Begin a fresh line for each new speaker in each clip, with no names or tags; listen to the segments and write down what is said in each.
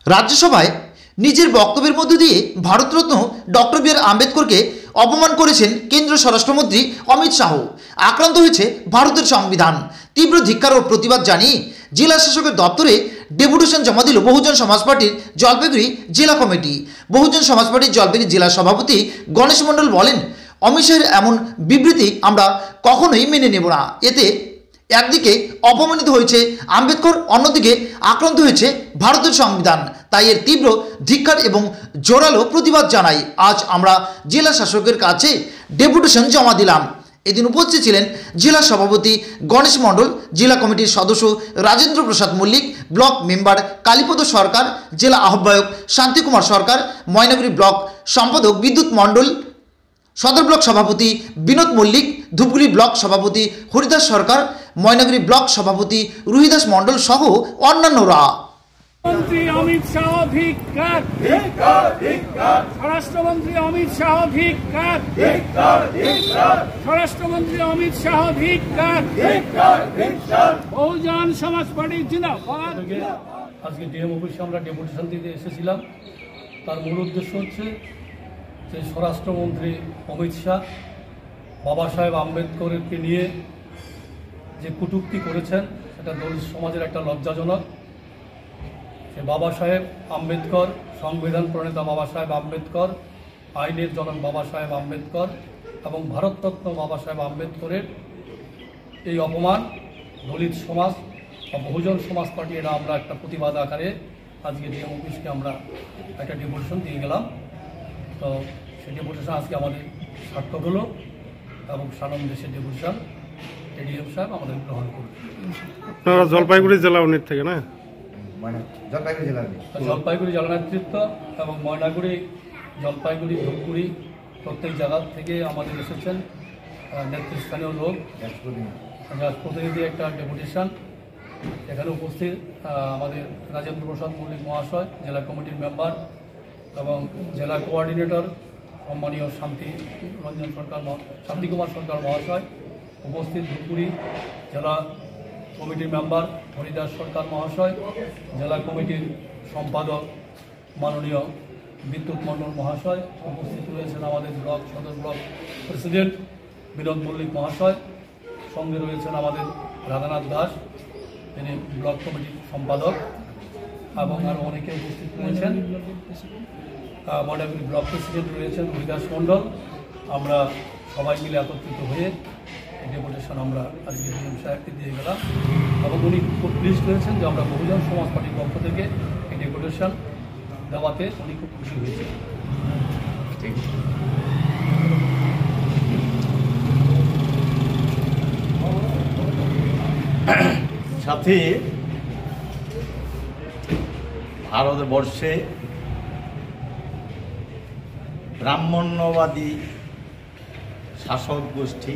রাজ্যসভায় নিজের বক্তব্যের মধ্য দিয়ে ভারতরত্ন ডক্টর বি আর আম্বেদকরকে অপমান করেছেন কেন্দ্রীয় স্বরাষ্ট্রমন্ত্রী অমিত শাহ। আক্রান্ত হয়েছে ভারতের সংবিধান। তীব্র ধিক্কার ও প্রতিবাদ জানিয়ে জেলা শাসকের দপ্তরে ডেপুটেশন জমা দিল বহুজন সমাজ পার্টির জলপাইগুড়ি জেলা কমিটি। বহুজন সমাজ পার্টির জলপাইগুড়ি জেলা সভাপতি গণেশ মণ্ডল বলেন, অমিত শাহের এমন বিবৃতি আমরা কখনোই মেনে নেব না। এতে একদিকে অপমানিত হয়েছে আম্বেদকর, অন্যদিকে আক্রান্ত হয়েছে ভারতের সংবিধান। তাই এর তীব্র ধিক্কার এবং জোরালো প্রতিবাদ জানাই। আজ আমরা জেলা শাসকের কাছে ডেপুটেশন জমা দিলাম। এদিন উপস্থিত ছিলেন জেলা সভাপতি গণেশ মণ্ডল, জেলা কমিটির সদস্য রাজেন্দ্র প্রসাদ মল্লিক, ব্লক মেম্বার কালীপদ সরকার, জেলা আহ্বায়ক শান্তিকুমার সরকার, ময়নাগুড়ি ব্লক সম্পাদক বিদ্যুৎ মণ্ডল, সদর ব্লক সভাপতি বিনোদ মল্লিক, ধূপগুড়ি ব্লক সভাপতি হরিদাস সরকার, ময়নাগুড়ি ব্লক সভাপতি রুহিদাস মণ্ডল সহ অন্যান্যরা।
মন্ত্রী অমিত শাহ ধিক্কার, স্বরাষ্ট্রমন্ত্রী অমিত শাহ ধিক্কার, স্বরাষ্ট্রমন্ত্রী অমিত শাহ ধিক্কার, বহুজন সমাজ পার্টির জিন্দাবাদ।
আজকে ডিএম অফিসে আমরা ডেপুটেশন দিতে এসেছিলাম। তার মূল উদ্দেশ্য হচ্ছে যে স্বরাষ্ট্রমন্ত্রী অমিত শাহ বাবা সাহেব আম্বেদকরকে নিয়ে যে কটূক্তি করেছেন সেটা দলিত সমাজের একটা লজ্জাজনক। সে বাবা সাহেব আম্বেদকর, সংবিধান প্রণেতা বাবা সাহেব আম্বেদকর, আইনের জনক বাবা সাহেব আম্বেদকর এবং ভারতরত্ন বাবা সাহেব আম্বেদকরের এই অপমান দলিত সমাজ বা বহুজন সমাজ পার্টি এরা আমরা একটা প্রতিবাদ আকারে আজকে ডিএম অফিসকে আমরা একটা ডেপুটেশন দিয়ে গেলাম। তো সেই ডেপুটেশন আজকে আমাদের সার্থক হলো এবং সানন্দে সে ডেপুটেশন এডিএম সাহেব আমাদের গ্রহণ করবে।
আপনারা জলপাইগুড়ি জেলা ইউনিট থেকে না?
জলপাইগুড়ি জেলা নেতৃত্ব এবং ময়নাগুড়ি, জলপাইগুড়ি, ধূপগুড়ি প্রত্যেক জায়গা থেকে আমাদের এসেছেন নেতৃস্থানীয় লোক, প্রতিনিধি একটা ডেপুটেশন। এখানে উপস্থিত আমাদের রাজেন্দ্র প্রসাদ মল্লিক মহাশয়, জেলা কমিটির মেম্বার এবং জেলা কোঅর্ডিনেটর সম্মানীয় শান্তিকুমার সরকার মহাশয়, উপস্থিত ধূপগুড়ি জেলা কমিটির মেম্বার হরিদাস সরকার মহাশয়, জেলা কমিটির সম্পাদক মাননীয় বিদ্যুৎ মণ্ডল মহাশয়, উপস্থিত রয়েছেন আমাদের ব্লক সদর ব্লক প্রেসিডেন্ট বিনোদ মল্লিক মহাশয়, সঙ্গে রয়েছেন আমাদের রাধানাথ দাস, তিনি ব্লক কমিটির সম্পাদক এবং আরও অনেকে উপস্থিত রয়েছেন। ময়নাগুড়ি ব্লক প্রেসিডেন্ট রয়েছেন হরিদাস মণ্ডল। আমরা সবাই মিলে একত্রিত হয়ে ডেপুটেশন আমরা আজকে ডিএম সাহেবকে দিয়ে গেলাম এবং উনি খুব প্লিজড হয়েছেন যে আমরা বহুজন সমাজ পার্টির পক্ষ থেকে এই ডেপুটেশন দেওয়াতে উনি খুব খুশি হয়েছেন।
সাথে ভারতবর্ষে ব্রাহ্মণ্যবাদী শাসক গোষ্ঠী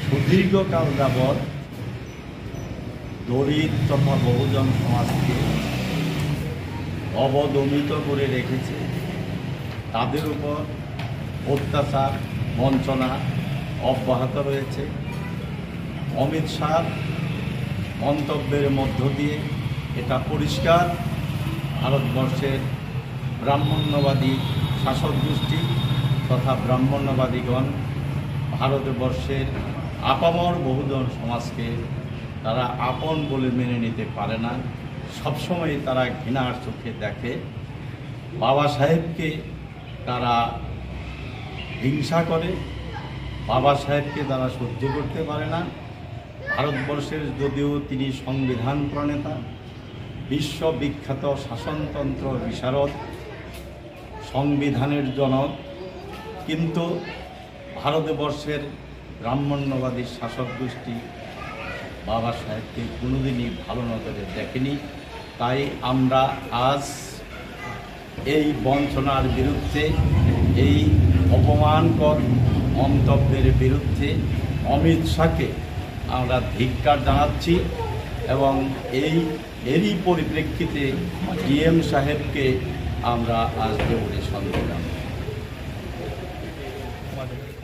সুদীর্ঘকাল যাবৎ দলিত তথা বহুজন সমাজকে অবদমিত করে রেখেছে। তাদের উপর অত্যাচার, বঞ্চনা অব্যাহত রয়েছে। অমিত শাহ মন্তব্যের মধ্য দিয়ে এটা পরিষ্কার, ভারতবর্ষের ব্রাহ্মণ্যবাদী শাসক গোষ্ঠী তথা ব্রাহ্মণ্যবাদীগণ ভারতবর্ষের আপামর বহুজন সমাজকে তারা আপন বলে মেনে নিতে পারে না। সবসময় তারা ঘৃণার চোখে দেখে। বাবা সাহেবকে তারা হিংসা করে, বাবা সাহেবকে তারা সহ্য করতে পারে না। ভারতবর্ষের যদিও তিনি সংবিধান প্রণেতা, বিশ্ববিখ্যাত শাসনতন্ত্র বিশারদ, সংবিধানের জনক, কিন্তু ভারতবর্ষের ব্রাহ্মণ্যবাদী শাসক গোষ্ঠী বাবা সাহেবকে কোনোদিনই ভালো নজরে দেখেনি। তাই আমরা আজ এই বঞ্চনার বিরুদ্ধে, এই অপমানকর মন্তব্যের বিরুদ্ধে অমিত শাহকে আমরা ধিক্কার জানাচ্ছি এবং এরই পরিপ্রেক্ষিতে ডিএম সাহেবকে আমরা আজ ডেপুটেশন দিলাম।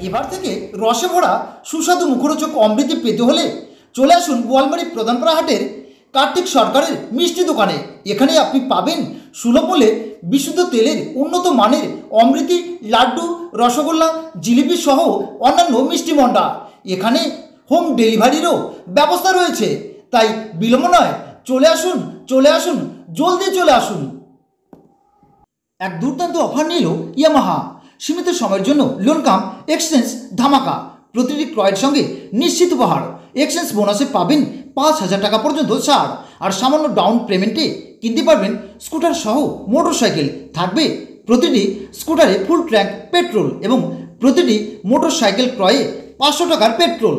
এবার থেকে রসে ভরা সুস্বাদু মুখরোচক অমৃতি পেতে হলে চলে আসুন বোয়ালমারি প্রধানপাড়া হাটের কার্তিক সরকারের মিষ্টি দোকানে। এখানে আপনি পাবেন সুলভ মূল্যে বিশুদ্ধ তেলের উন্নত মানের অমৃতি, লাড্ডু, রসগোল্লা, জিলিপি সহ অন্যান্য মিষ্টি মন্ডা। এখানে হোম ডেলিভারিরও ব্যবস্থা রয়েছে। তাই বিলম্ব নয়, চলে আসুন, জলদি চলে আসুন। এক দুর্দান্ত অফার নিল ইয়ামাহা। সীমিত সময়ের জন্য লোন কাম এক্সচেঞ্জ ধামাকা। প্রতিটি ক্রয়ের সঙ্গে নিশ্চিত উপহার। এক্সচেঞ্জ বোনাসে পাবেন 5,000 টাকা পর্যন্ত ছাড়। আর সামান্য ডাউন পেমেন্টে কিনতে পারবেন স্কুটার সহ মোটরসাইকেল। থাকবে প্রতিটি স্কুটারে ফুল ট্যাঙ্ক পেট্রোল এবং প্রতিটি মোটরসাইকেল ক্রয়ে 500 টাকার পেট্রোল।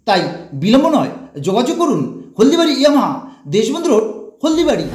তাই বিলম্ব নয়, যোগাযোগ করুন হলদিবাড়ি ইয়ামাহা, দেশবন্ধু রোড, হলদিবাড়ি।